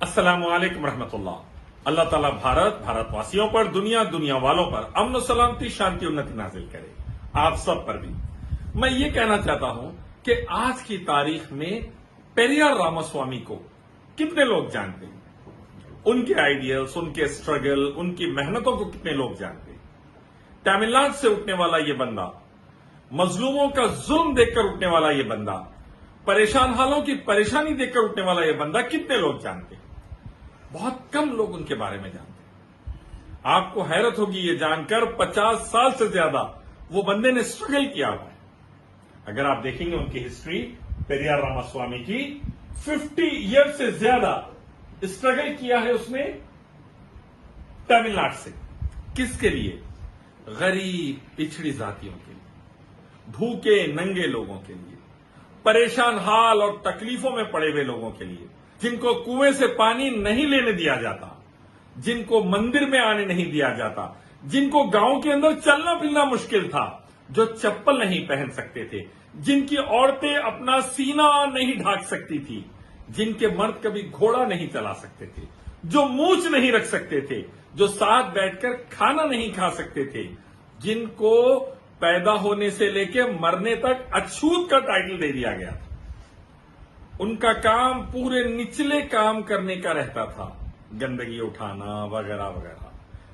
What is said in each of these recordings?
अस्सलामु अलैकुम रहमतुल्लाह। अल्लाह ताला भारतवासियों पर, दुनिया वालों पर अमन सलामती, शांति, उन्नति नाजिल करे, आप सब पर भी। मैं ये कहना चाहता हूं कि आज की तारीख में पेरियार रामास्वामी को कितने लोग जानते हैं, उनके आइडियल्स, उनके स्ट्रगल, उनकी मेहनतों को कितने लोग जानते हैं। तमिलनाडु से उठने वाला ये बंदा, मजलूमों का जुल्म देखकर उठने वाला ये बंदा, परेशान हालों की परेशानी देखकर उठने वाला ये बंदा कितने लोग जानते हैं। बहुत कम लोग उनके बारे में जानते हैं। आपको हैरत होगी ये जानकर 50 साल से ज्यादा वो बंदे ने स्ट्रगल किया हुआ है। अगर आप देखेंगे उनकी हिस्ट्री, पेरियार रामास्वामी की 50 ईयर से ज्यादा स्ट्रगल किया है उसने तमिलनाडु से। किसके लिए? गरीब पिछड़ी जातियों के लिए, भूखे नंगे लोगों के लिए, परेशान हाल और तकलीफों में पड़े हुए लोगों के लिए, जिनको कुएं से पानी नहीं लेने दिया जाता, जिनको मंदिर में आने नहीं दिया जाता, जिनको गांव के अंदर चलना फिरना मुश्किल था, जो चप्पल नहीं पहन सकते थे, जिनकी औरतें अपना सीना नहीं ढाक सकती थी, जिनके मर्द कभी घोड़ा नहीं चला सकते थे, जो मूंछ नहीं रख सकते थे, जो साथ बैठकर खाना नहीं खा सकते थे, जिनको पैदा होने से लेकर मरने तक अछूत का टाइटल दे दिया गया था। उनका काम पूरे निचले काम करने का रहता था, गंदगी उठाना वगैरह वगैरह,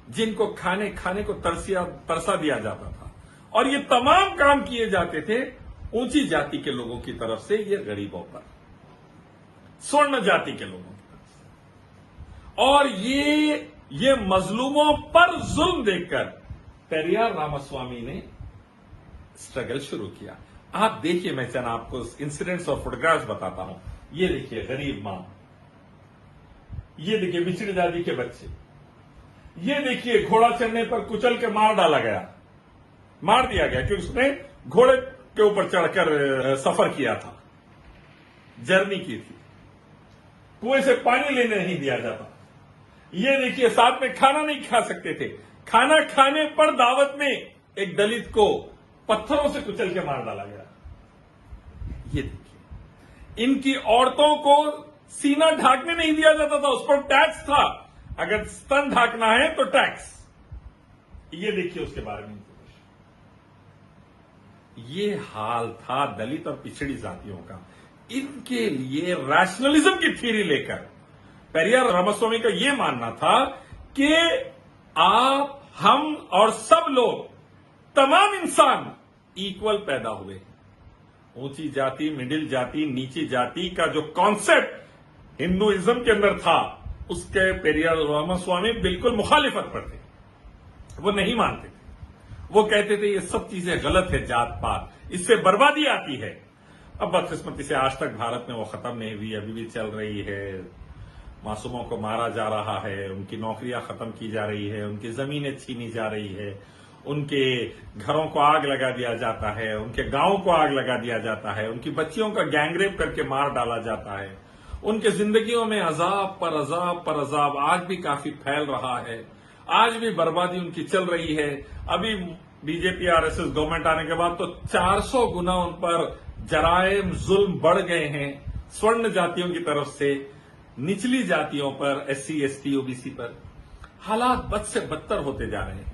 जिनको खाने को तरसा दिया जाता था। और ये तमाम काम किए जाते थे ऊंची जाति के लोगों की तरफ से, ये गरीबों पर, स्वर्ण जाति के लोगों की तरफ से। और ये मजलूमों पर जुल्म देखकर पेरियार रामास्वामी ने स्ट्रगल शुरू किया। आप देखिए, मैं चंद आपको इंसिडेंट्स और फोटोग्राफ्स बताता हूं। ये देखिए गरीब मां, ये देखिए पिछड़ी जाति के बच्चे, ये देखिए घोड़ा चढ़ने पर कुचल के मार दिया गया क्योंकि उसने घोड़े के ऊपर चढ़कर सफर किया था, जर्नी की थी, कुएं से पानी लेने नहीं दिया जाता। ये देखिए साथ में खाना नहीं खा सकते थे, खाना खाने पर दावत में एक दलित को पत्थरों से कुचल के मार डाला गया। ये देखिए, इनकी औरतों को सीना ढाकने नहीं दिया जाता था, उस पर टैक्स था, अगर स्तन ढाकना है तो टैक्स। ये देखिए उसके बारे में ये हाल था दलित और पिछड़ी जातियों का। इनके लिए रैशनलिज्म की थ्योरी लेकर पेरियार रामास्वामी का यह मानना था कि आप, हम और सब लोग, तमाम इंसान इक्वल पैदा हुए। ऊंची जाति, मिडिल जाति, नीची जाति का जो कॉन्सेप्ट हिंदुइज्म के अंदर था, उसके पेरियार रामास्वामी बिल्कुल मुखालिफत पर थे। वो नहीं मानते थे, वो कहते थे ये सब चीजें गलत है, जात पात, इससे बर्बादी आती है। अब बदकिस्मती से आज तक भारत में वो खत्म नहीं हुई, अभी भी चल रही है। मासूमों को मारा जा रहा है, उनकी नौकरियां खत्म की जा रही है, उनकी जमीनें छीनी जा रही है, उनके घरों को आग लगा दिया जाता है, उनके गांव को आग लगा दिया जाता है, उनकी बच्चियों का गैंगरेप करके मार डाला जाता है, उनके जिंदगियों में अजाब पर अजाब पर अजाब आज भी काफी फैल रहा है, आज भी बर्बादी उनकी चल रही है। अभी बीजेपी आरएसएस गवर्नमेंट आने के बाद तो 400 गुना उन पर जराइम जुल्म बढ़ गए हैं, स्वर्ण जातियों की तरफ से निचली जातियों पर, एससी एसटी ओबीसी पर। हालात बद से बदतर होते जा रहे हैं।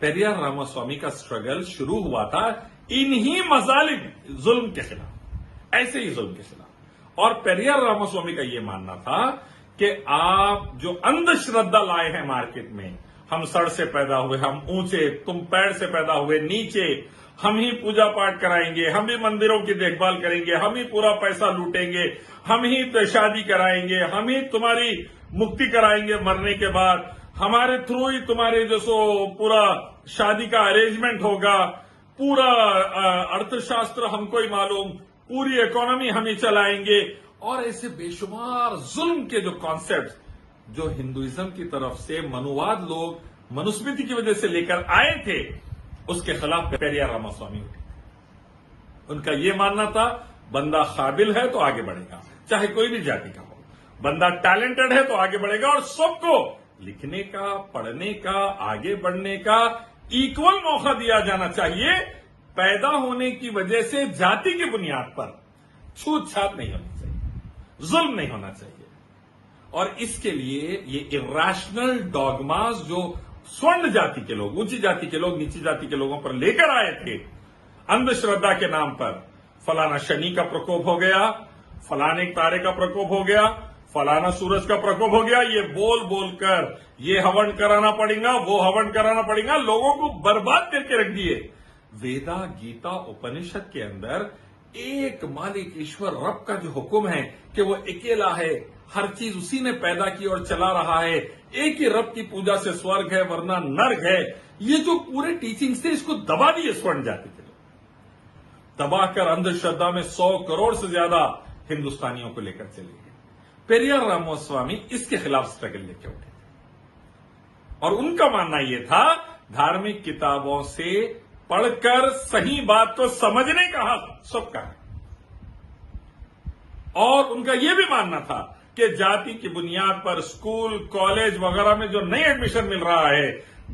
पेरियार रामास्वामी का स्ट्रगल शुरू हुआ था इन्हीं मजालिम जुल्म के खिलाफ, ऐसे ही जुल्म के खिलाफ। और पेरियार रामास्वामी का यह मानना था कि आप जो अंधश्रद्धा लाए हैं मार्केट में, हम सर से पैदा हुए, हम ऊंचे, तुम पैर से पैदा हुए नीचे, हम ही पूजा पाठ कराएंगे, हम ही मंदिरों की देखभाल करेंगे, हम ही पूरा पैसा लूटेंगे, हम ही शादी कराएंगे, हम ही तुम्हारी मुक्ति कराएंगे मरने के बाद, हमारे थ्रू ही तुम्हारे जो सो पूरा शादी का अरेंजमेंट होगा, पूरा अर्थशास्त्र हमको ही मालूम, पूरी इकोनॉमी हम ही चलाएंगे। और ऐसे बेशुमार जुल्म के जो कॉन्सेप्ट जो हिंदुइज्म की तरफ से मनुवाद लोग मनुस्मृति की वजह से लेकर आए थे, उसके खिलाफ पेरियार रामास्वामी उठे। उनका यह मानना था बंदा काबिल है तो आगे बढ़ेगा, चाहे कोई भी जाति का हो, बंदा टैलेंटेड है तो आगे बढ़ेगा, और सबको लिखने का, पढ़ने का, आगे बढ़ने का इक्वल मौका दिया जाना चाहिए। पैदा होने की वजह से जाति की बुनियाद पर छूत छात नहीं होनी चाहिए, जुल्म नहीं होना चाहिए। और इसके लिए ये इरेशनल डॉगमास जो स्वर्ण जाति के लोग, ऊंची जाति के लोग नीची जाति के लोगों पर लेकर आए थे, अंधश्रद्धा के नाम पर, फलाना शनि का प्रकोप हो गया, फलाने तारे का प्रकोप हो गया, फलाना सूरज का प्रकोप हो गया, ये बोल बोलकर ये हवन कराना पड़ेगा, वो हवन कराना पड़ेगा, लोगों को बर्बाद करके रख दिए। वेदा, गीता, उपनिषद के अंदर एक मालिक ईश्वर रब का जो हुक्म है कि वो अकेला है, हर चीज उसी ने पैदा की और चला रहा है, एक ही रब की पूजा से स्वर्ग है वरना नर्क है, ये जो पूरे टीचिंग्स थे इसको दबा दिए स्वर्ण जाति के लोग, दबाकर अंधश्रद्धा में 100 करोड़ से ज्यादा हिंदुस्तानियों को लेकर चले गए। पेरियार रामास्वामी इसके खिलाफ स्ट्रगल लेके उठे थे और उनका मानना यह था धार्मिक किताबों से पढ़कर सही बात को समझने का हक सबका है। और उनका यह भी मानना था कि जाति की बुनियाद पर स्कूल, कॉलेज वगैरह में जो नई एडमिशन मिल रहा है,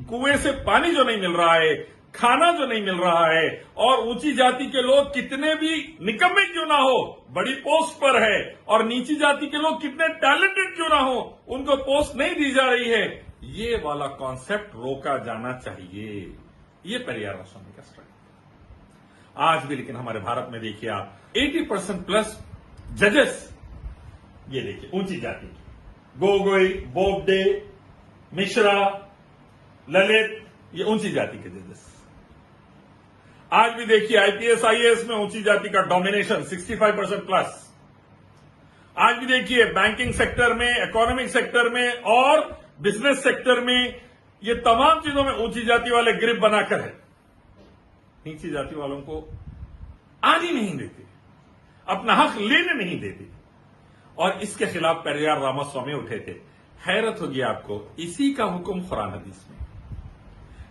कुएं से पानी जो नहीं मिल रहा है, खाना जो नहीं मिल रहा है, और ऊंची जाति के लोग कितने भी निकम्मे क्यों ना हो, बड़ी पोस्ट पर है, और नीची जाति के लोग कितने टैलेंटेड क्यों ना हो, उनको पोस्ट नहीं दी जा रही है, ये वाला कॉन्सेप्ट रोका जाना चाहिए। ये पेरियार रामास्वामी का स्ट्रगल आज भी। लेकिन हमारे भारत में देखिए आप 80% प्लस जजेस, ये देखिए ऊंची जाति की, गोगोई, बोबडे, मिश्रा, ललित, ये ऊंची जाति के जजेस। आज भी देखिए आईपीएस, आईएएस में ऊंची जाति का डोमिनेशन 65% प्लस। आज भी देखिए बैंकिंग सेक्टर में, इकोनॉमिक सेक्टर में और बिजनेस सेक्टर में, ये तमाम चीजों में ऊंची जाति वाले ग्रिप बनाकर है, नीची जाति वालों को आने नहीं देते, अपना हक लेने नहीं देते। और इसके खिलाफ पेरियार रामास्वामी उठे थे। हैरत होगी आपको, इसी का हुक्म कुरान हदीस में,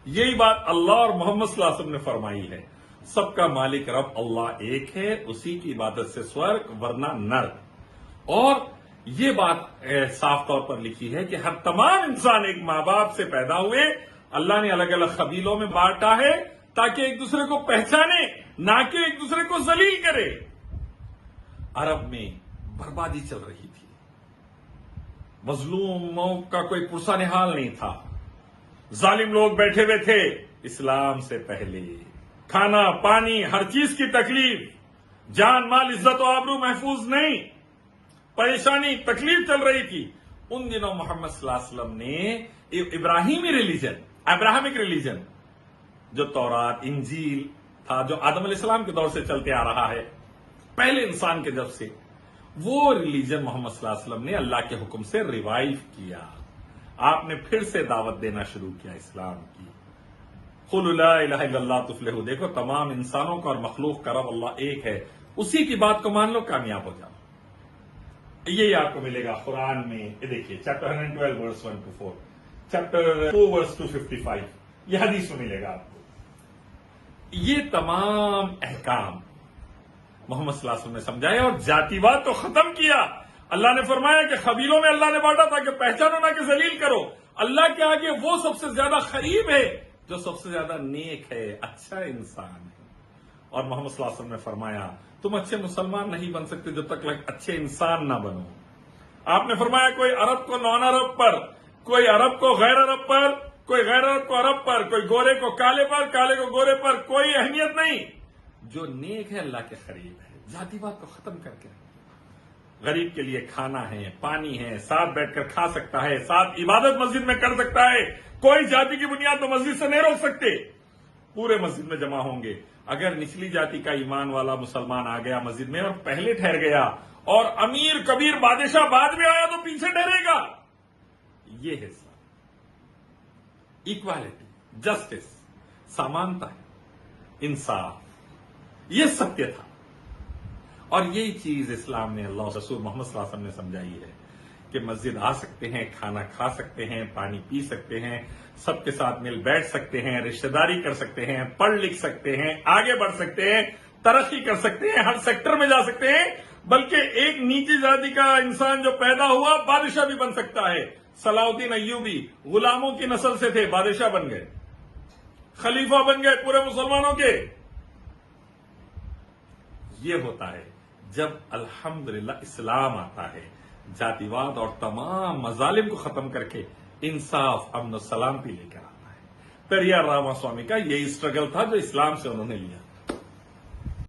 यही बात अल्लाह और मोहम्मद सल्लल्लाहु अलैहि वसल्लम ने फरमाई है, सबका मालिक रब अल्लाह एक है, उसी की इबादत से स्वर्ग वरना नर्क। और ये बात साफ तौर पर लिखी है कि हर तमाम इंसान एक मां बाप से पैदा हुए, अल्लाह ने अलग अलग कबीलों में बांटा है ताकि एक दूसरे को पहचाने, ना कि एक दूसरे को जलील करे। अरब में बर्बादी चल रही थी, मजलूमों का कोई पुरसा निहाल नहीं था, जालिम लोग बैठे हुए थे। इस्लाम से पहले खाना, पानी, हर चीज की तकलीफ, जान माल, इज्जत और आबरू महफूज नहीं, परेशानी, तकलीफ चल रही थी। उन दिनों मोहम्मद सल्लल्लाहु अलैहि वसल्लम ने इब्राहिमी रिलीजन, अब्राहमिक रिलीजन, जो तौरात, इंजील था, जो आदम अलैहिस्सलाम के दौर से चलते आ रहा है, पहले इंसान के जब से, वो रिलीजन मोहम्मद सल्लल्लाहु अलैहि वसल्लम ने अल्लाह के हुक्म से रिवाइव किया। आपने फिर से दावत देना शुरू किया इस्लाम की। कुल ला इलाहा इल्लल्लाह तुफ्लिहू। देखो तमाम इंसानों का और मखलूक का रब अल्लाह एक है, उसी की बात को मान लो, कामयाब हो जाओ। ये आपको मिलेगा कुरान में, ये देखिए chapter 112 verse 1 to 4, chapter 2 verse 255, ये हदीस में मिलेगा आपको। ये तमाम अहकाम मोहम्मद सल्लल्लाहु अलैहि वसल्लम ने समझाया और जातिवाद तो खत्म किया। अल्लाह ने फरमाया कि कबीलों में अल्लाह ने बांटा था कि पहचानो ना कि जलील करो। अल्लाह के आगे वो सबसे ज्यादा करीब है जो सबसे ज्यादा नेक है, अच्छा इंसान है। और मोहम्मद सल्लल्लाहु अलैहि वसल्लम ने फरमाया तुम अच्छे मुसलमान नहीं बन सकते जब तक अच्छे इंसान ना बनो। आपने फरमाया कोई अरब को नॉन अरब पर, कोई अरब को गैर अरब पर, कोई गैर अरब को अरब पर, कोई गोरे को काले पर, काले को गोरे पर, कोई अहमियत नहीं। जो नेक है अल्लाह के करीब है। जातिवाद को खत्म करके गरीब के लिए खाना है, पानी है, साथ बैठकर खा सकता है, साथ इबादत मस्जिद में कर सकता है। कोई जाति की बुनियाद तो मस्जिद से नहीं रोक सकते, पूरे मस्जिद में जमा होंगे। अगर निचली जाति का ईमान वाला मुसलमान आ गया मस्जिद में और पहले ठहर गया और अमीर कबीर बादशाह बाद में आया तो पीछे ठहरेगा। ये है इक्वालिटी, जस्टिस, समानता, इंसाफ, ये सत्य था। और यही चीज इस्लाम ने, अल्लाह रसूल मोहम्मद सल्लल्लाहु अलैहि वसल्लम ने समझाई है कि मस्जिद आ सकते हैं, खाना खा सकते हैं, पानी पी सकते हैं, सबके साथ मिल बैठ सकते हैं, रिश्तेदारी कर सकते हैं, पढ़ लिख सकते हैं, आगे बढ़ सकते हैं, तरक्की कर सकते हैं, हर सेक्टर में जा सकते हैं। बल्कि एक नीची जाति का इंसान जो पैदा हुआ बादशाह भी बन सकता है। सलाउद्दीन अय्यूबी गुलामों की नस्ल से थे, बादशाह बन गए, खलीफा बन गए पूरे मुसलमानों के। ये होता है जब अल्हम्दुलिल्लाह इस्लाम आता है, जातिवाद और तमाम मजालिम को खत्म करके इंसाफ, अमन और सलामती लेकर आना है। पेरियार रामास्वामी का यही स्ट्रगल था जो इस्लाम से उन्होंने लिया।